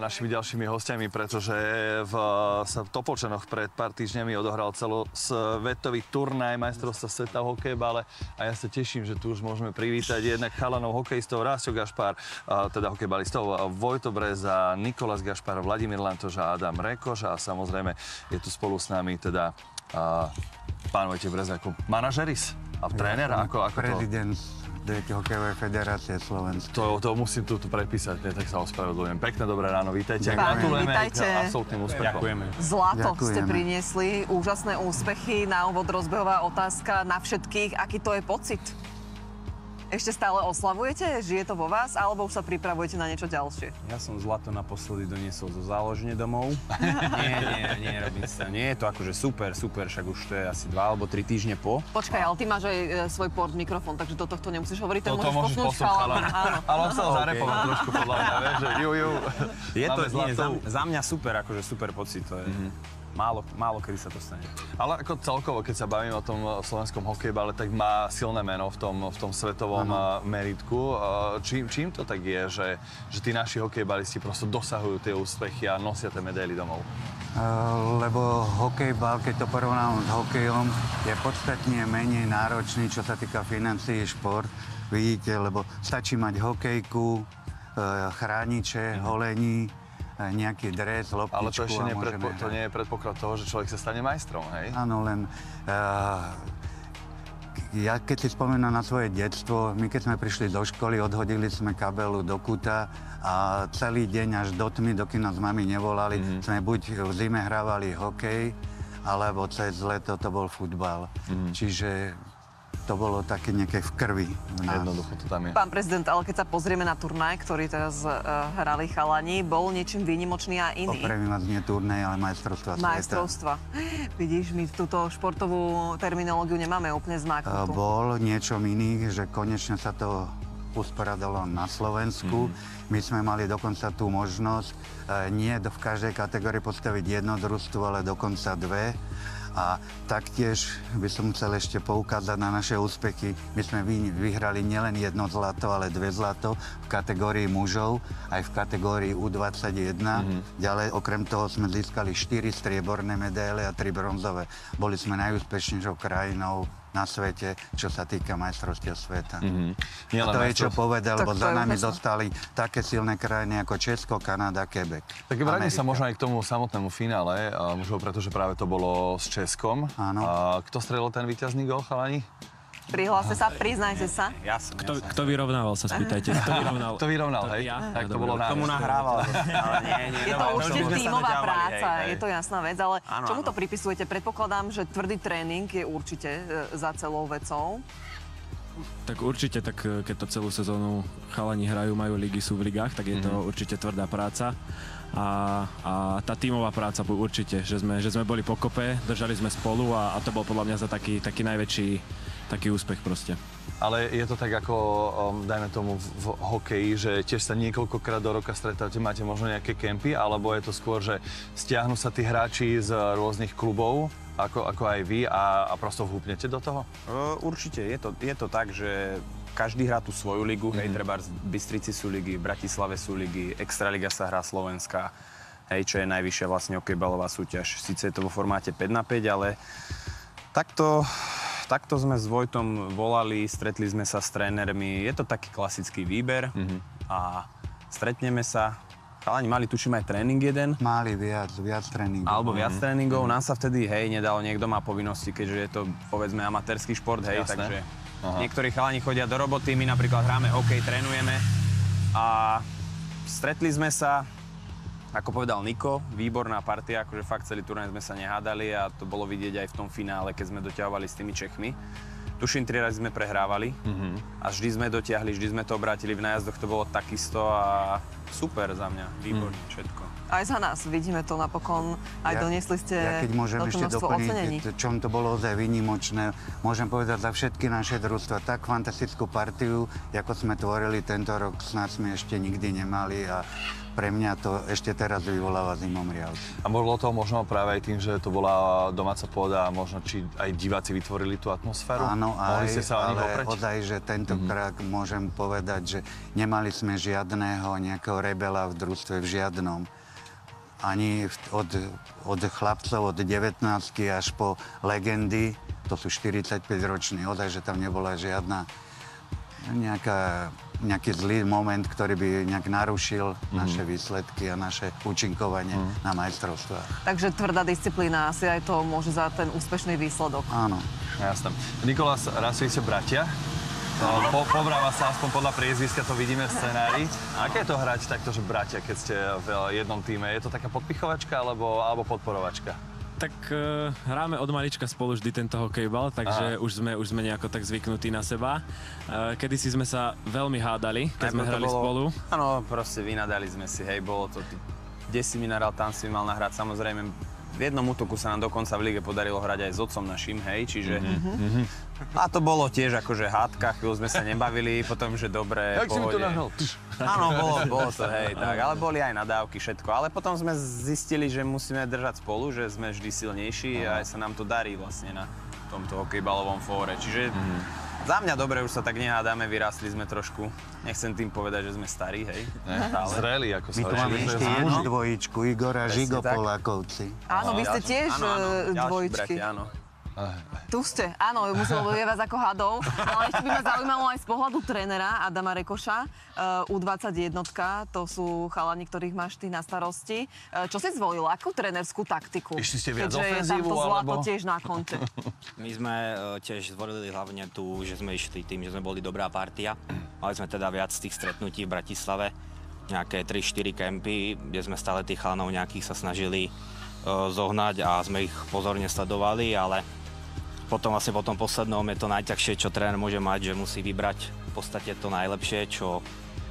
našimi ďalšími hostiami, pretože sa v Topolčanoch pred pár týždňami odohral celosvetový turnaj majstrovstva sveta v hokejbale a ja sa teším, že tu už môžeme privítať jednak chalanov hokejistov Rásťo Gašpar, teda hokejbalistov Vojto Breza, Nikolás Gašpar, Vladimír Lantoš a Adam Rekoš a samozrejme je tu spolu s nami teda pán Vojtech Breza ako manažeris a tréner, ako prezident Hokejovej federácie Slovenska. To musím tu prepísať, tak sa ospravedlňujem. Pekné dobré ráno, vítajte. Gratulujeme k absolútnym úspechom. Ďakujeme. Zlato ste priniesli, úžasné úspechy. Na úvod rozbehová otázka na všetkých. Aký to je pocit? Ešte stále oslavujete? Žije to vo vás? Alebo už sa pripravujete na niečo ďalšie? Ja som zlato naposledy doniesol zo záložne domov. Nie, robím sa. Nie je to akože super, však už to je asi 2 alebo 3 týždne po. Počkaj, ale ty máš aj svoj port mikrofón, takže do tohto nemusíš hovoriť, tak môžeš posnúť chalan. Ale on sa zarepovať trošku podľa mňa, vieš, že Je to za mňa super, akože super pocit, to je. Málo kedy sa to stane. Ale ako celkovo, keď sa bavíme o tom slovenskom hokejbale, tak má silné meno v tom svetovom meritku. Čím to tak je, že tí naši hokejbalisti prosto dosahujú tie úspechy a nosia tie medaily domov? Lebo hokejbal, keď to porovnám s hokejom, je podstatne menej náročný, čo sa týka financií šport. Vidíte, lebo stačí mať hokejku, chrániče, holení, nejaký dres, loptičku. Ale to ešte to nie je predpoklad toho, že človek sa stane majstrom, hej? Áno, len ja keď si spomínam na svoje detstvo, my keď sme prišli do školy, odhodili sme kabelu do kuta a celý deň až do tmy, dokým nás mami nevolali, sme buď v zime hrávali hokej, alebo cez leto to bol futbal. Čiže to bolo také nejaké v krvi v nás. Jednoducho to tam je. Pán prezident, ale keď sa pozrieme na turnaj, ktorý teraz hrali chalani, bol niečím výnimočný a iný? Opravím vás, nie turnaj, ale majstrovstva sveta. Majstrovstva. Vidíš, my túto športovú terminológiu nemáme úplne zmáknutú. Bol niečom iný, že konečne sa to usporadalo na Slovensku. My sme mali dokonca tú možnosť nie v každej kategórii postaviť jedno družstvo, ale dokonca 2. A taktiež by som chcel ešte poukázať na naše úspechy. My sme vyhrali nielen 1 zlato, ale 2 zlato v kategórii mužov, aj v kategórii U21. Ďalej, okrem toho sme získali 4 strieborné medaile a 3 bronzové. Boli sme najúspešnejšou krajinou na svete, čo sa týka majstrovstiev sveta. A to je čo povedal, lebo za nami zostali také silné krajiny ako Česko, Kanada, Quebec. Tak vrátim sa možno aj k tomu samotnému finále mužov, pretože práve to bolo s Českom. Áno. Kto strelil ten víťazný gól, chalani? Prihláste sa, priznajte sa. Kto vyrovnával, sa spýtajte. Kto vyrovnal, hej? Ja. Tak to bolo náročné. Tomu nahrával. Je to určite tímová práca, je to jasná vec, ale čomu to pripisujete? Predpokladám, že tvrdý tréning je určite za celou vecou. Tak určite, keď to celú sezónu chalani hrajú, majú ligy, sú v ligách, tak je to určite tvrdá práca. A tá tímová práca určite, že sme boli pokope, držali sme spolu a to bol podľa mňa za taký najväčší taký úspech proste. Ale je to tak ako, dajme tomu, v hokeji, že tiež sa niekoľkokrát do roka stretávate, máte možno nejaké kempy, alebo je to skôr, že stiahnu sa tí hráči z rôznych klubov, ako aj vy, a prosto vhúpnete do toho? Určite, je to tak, že každý hrá tú svoju ligu, hej, treba v Bystrici sú ligy, v Bratislave sú ligy, Extraliga sa hrá slovenská, hej, čo je najvyššia vlastne hokejbalová súťaž. Sice je to vo formáte 5-5, ale takto sme s Vojtom volali, stretli sme sa s trénermi. Je to taký klasický výber a stretneme sa. Chalani mali, tuším, aj tréning jeden. Mali viac tréningov. Alebo viac tréningov. Nám sa vtedy, nedal, niekto má povinnosti, keďže je to, povedzme, amatérsky šport, takže niektorí chalani chodia do roboty, my napríklad hráme hokej, trénujeme a stretli sme sa. Ako povedal Niko, výborná partia, akože fakt celý turnaj sme sa nehádali a to bolo vidieť aj v tom finále, keď sme doťahovali s tými Čechmi. Tuším, 3 razy sme prehrávali a vždy sme dotiahli, vždy sme to obrátili, v nájazdoch to bolo takisto a super za mňa, výborné všetko. Aj za nás, vidíme to napokon, aj doniesli ste keď môžem ešte doplniť, čom to bolo ozaj výnimočné, môžem povedať za všetky naše družstva, tak fantastickú partiu, ako sme tvorili tento rok, snad sme ešte nikdy nemali a pre mňa to ešte teraz vyvoláva zimomriavky. A bolo to možno práve aj tým, že to bola domáca pôda a možno či aj diváci vytvorili tú atmosféru? Áno, Mohli ste sa o nich ale oprieť? ozaj, že tentokrát môžem povedať, že nemali sme žiadneho nejakého nejakého rebela v družstve v žiadnom. Ani od chlapcov od 19 až po legendy, to sú 45-roční, ozaj, že tam nebola žiadna nejaký zlý moment, ktorý by nejak narušil naše výsledky a naše účinkovanie na majstrovstvách. Takže tvrdá disciplína asi aj to môže za ten úspešný výsledok. Áno. Jasné. Nikolás, raz ste bratia. Pobráva sa aspoň podľa priezviska, to vidíme v scenári. Aké je to hrať takto, že bratia, keď ste v jednom týme? Je to taká podpichovačka alebo podporovačka? Tak hráme od malička spolu vždy tento hokejbal, takže už sme nejako tak zvyknutí na seba. Kedysi sme sa veľmi hádali, keď sme hrali spolu. Áno, proste vynadali sme si, hej, bolo to, kde si mi nahral, tam si mal nahrať, samozrejme. V jednom útoku sa nám dokonca v lige podarilo hrať aj s otcom našim, hej, čiže... A to bolo tiež akože hádka, chvíľu sme sa nebavili, potom, že dobre, Jak si mi to nahral? Áno, bolo to, hej, tak, ale boli aj nadávky, všetko. Ale potom sme zistili, že musíme držať spolu, že sme vždy silnejší a aj sa nám to darí vlastne na tomto hokejbalovom fóre. Čiže za mňa dobre, už sa tak nehádame, vyrástli sme trošku. Nechcem tým povedať, že sme starí, hej. Zreli, ako sa My tu máme ešte jednu dvojičku, Igora Žigo Polákovci. Áno, vy ste tiež Ďalší dvojičky. bratia, áno. Tu ste, áno, muselo byť vás ako hadov, ale ešte by ma zaujímalo aj z pohľadu trénera Adama Rekoša. U21, to sú chalani, ktorých máš ty na starosti. Čo si zvolil? Akú trénerskú taktiku? Išli ste viac Keďže je tam ofenzívu, to zlato alebo... tiež na konte. My sme tiež zvolili hlavne tu, že sme išli tým, že sme boli dobrá partia. Mali sme teda viac tých stretnutí v Bratislave, nejaké 3-4 kempy, kde sme stále tých chalanov nejakých sa snažili zohnať a sme ich pozorne sledovali, ale potom vlastne po tom poslednom je to najťažšie, čo tréner môže mať, že musí vybrať v podstate to najlepšie, čo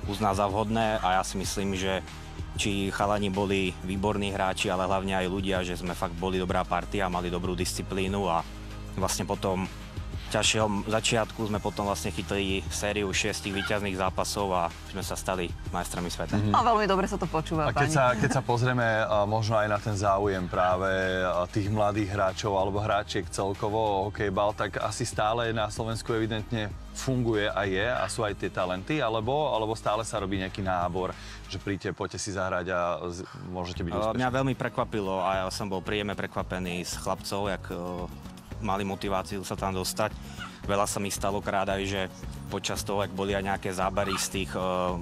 uzná za vhodné a ja si myslím, že či chalani boli výborní hráči, ale hlavne aj ľudia, že sme fakt boli dobrá partia, mali dobrú disciplínu a vlastne potom ťažšieho začiatku sme potom vlastne chytili sériu 6 víťazných zápasov a sme sa stali majstrami sveta. A veľmi dobre sa to počúva, A pani. keď sa pozrieme možno aj na ten záujem práve tých mladých hráčov alebo hráčiek celkovo o hokejbal, tak asi stále na Slovensku evidentne funguje a je a sú aj tie talenty, alebo stále sa robí nejaký nábor, že príďte, poďte si zahrať a môžete byť úspešní. Mňa veľmi prekvapilo a ja som bol príjemne prekvapený z chlapcov, jak mali motiváciu sa tam dostať. Veľa sa mi stalo krát aj, že počas toho, ak boli aj nejaké zábery z tých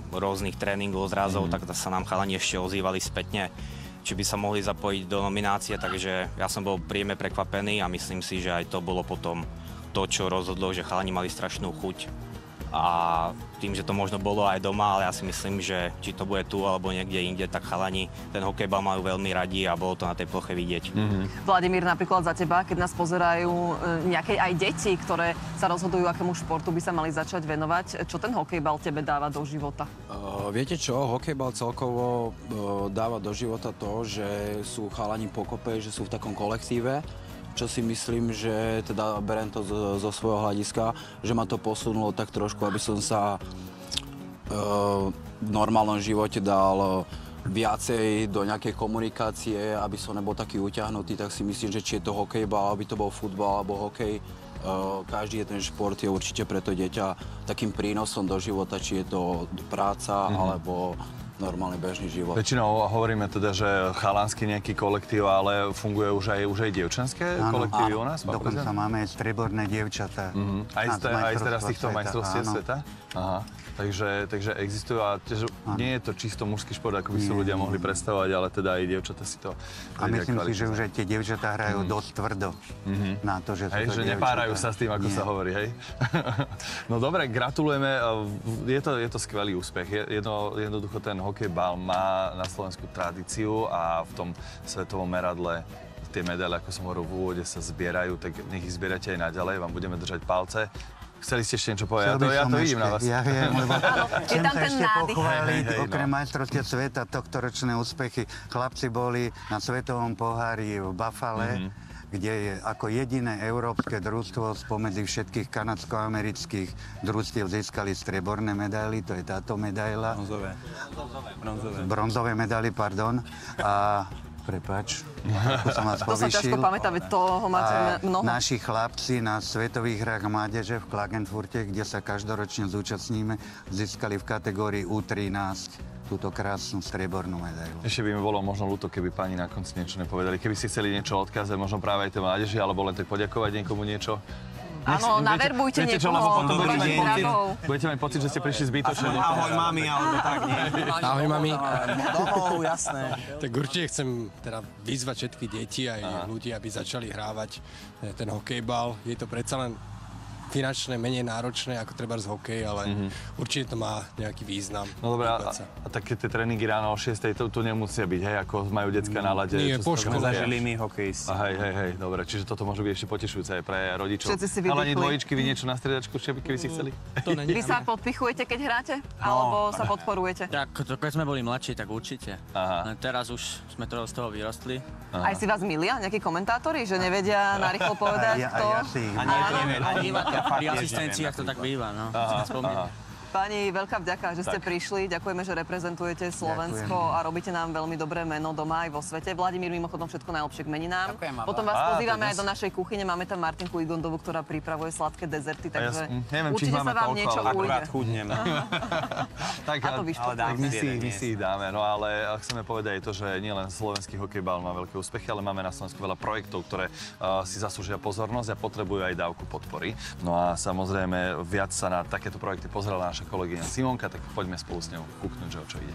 rôznych tréningov, zrazov, tak sa nám chalani ešte ozývali spätne, či by sa mohli zapojiť do nominácie, takže ja som bol príjemne prekvapený a myslím si, že aj to bolo potom to, čo rozhodlo, že chalani mali strašnú chuť. A tým, že to možno bolo aj doma, ale ja si myslím, že či to bude tu alebo niekde inde, tak chalani ten hokejbal majú veľmi radi a bolo to na tej ploche vidieť. Vladimír, napríklad za teba, keď nás pozerajú nejaké aj deti, ktoré sa rozhodujú, akému športu by sa mali začať venovať, čo ten hokejbal tebe dáva do života? Viete čo, hokejbal celkovo dáva do života to, že sú chalani pokope, že sú v takom kolektíve, čo si myslím, že teda beriem to zo svojho hľadiska, že ma to posunulo tak trošku, aby som sa v normálnom živote dal viacej do nejakej komunikácie, aby som nebol taký uťahnutý, tak si myslím, že či je to hokejbal, aby to bol futbal alebo hokej, každý ten šport je určite pre to dieťa takým prínosom do života, či je to práca alebo normálny bežný život. Väčšinou hovoríme teda, že chalanský nejaký kolektív, ale funguje už aj dievčenské kolektívy u nás? Dokonca máme aj strieborné dievčatá. Aj teraz týchto majstrovstiev sveta? Aha. Takže existujú a tiež nie je to čisto mužský šport, ako by si ľudia mohli predstavovať, ale teda aj dievčatá si to... A myslím si, že už aj tie dievčatá hrajú dosť tvrdo na to, že sú to že dievčatá. nepárajú sa s tým, ako sa hovorí, hej? No dobre, gratulujeme. Je to skvelý úspech. Jednoducho ten hokejbal má na Slovensku tradíciu a v tom svetovom meradle tie medaile, ako som hovoril v úvode, sa zbierajú, tak nech ich zbierate aj naďalej, vám budeme držať palce. Chceli ste ešte niečo povedať? Ja to vidím na vás. Ja viem, lebo chcem tam sa ten ešte nádych. pochváliť, okrem majstrovstiev sveta, tohtoročné úspechy. Chlapci boli na svetovom pohári v Buffale, kde je ako jediné európske družstvo spomedzi všetkých kanadsko-amerických družstiev získali strieborné medaily, to je táto medaila. Bronzové medaily, pardon. A prepáč, ako som vás To sa ťažko povyšil. pamätá, veď toho máte mnoho. Naši chlapci na Svetových hrách mládeže v Klagenfurte, kde sa každoročne zúčastníme, získali v kategórii U13 túto krásnu striebornú medailu. Ešte by mi bolo možno ľúto, keby pani na konci niečo nepovedali. Keby si chceli niečo odkázať, možno práve aj tej mládeži, alebo len tak poďakovať niekomu niečo. Áno, naverbujte niekoho do vašich radov. Budete mať pocit, že ste prišli zbytočne. Ahoj mami, alebo tak, nie? Ahoj mami. Domov, jasné. Tak určite chcem teda vyzvať všetky deti aj ľudí, aby začali hrávať ten hokejbal. Je to predsa len finančné, menej náročné ako treba z hokej, ale určite to má nejaký význam. No dobré, a také tie tréningy ráno o 6:00 tu nemusia byť, hej, ako majú detská nálade. Nie, po škole. Zažili my hokejisti. Hej, dobre, čiže toto môže byť ešte potešujúce aj pre rodičov. Všetci si vydýchli. Chalani dvojičky, vy niečo na striedačku, keby si chceli? Vy sa podpichujete, keď hráte? Alebo sa podporujete? Tak, keď sme boli mladší, tak určite. Aha. No, teraz už sme z toho vyrostli. Aj si vás milia nejakí komentátori, že nevedia narýchlo povedať, kto? Ja si ich Pri asistenciách to tak býva, no. Pani, veľká vďaka, že ste prišli. Ďakujeme, že reprezentujete Slovensko a robíte nám veľmi dobré meno doma aj vo svete. Vladimír, mimochodom všetko najlepšie k meninám. Potom vás pozývame aj do našej kuchyne. Máme tam Martinku Igondovú, ktorá pripravuje sladké dezerty, takže určite sa vám niečo ujde. Tak my si ich dáme, no ale chceme povedať aj to, že nielen slovenský hokejbal má veľké úspechy, ale máme na Slovensku veľa projektov, ktoré si zaslúžia pozornosť a potrebujú aj dávku podpory. No a samozrejme viac sa na takéto projekty pozerala naša kolegyňa Simonka, tak poďme spolu s ňou kúknuť, že o čo ide.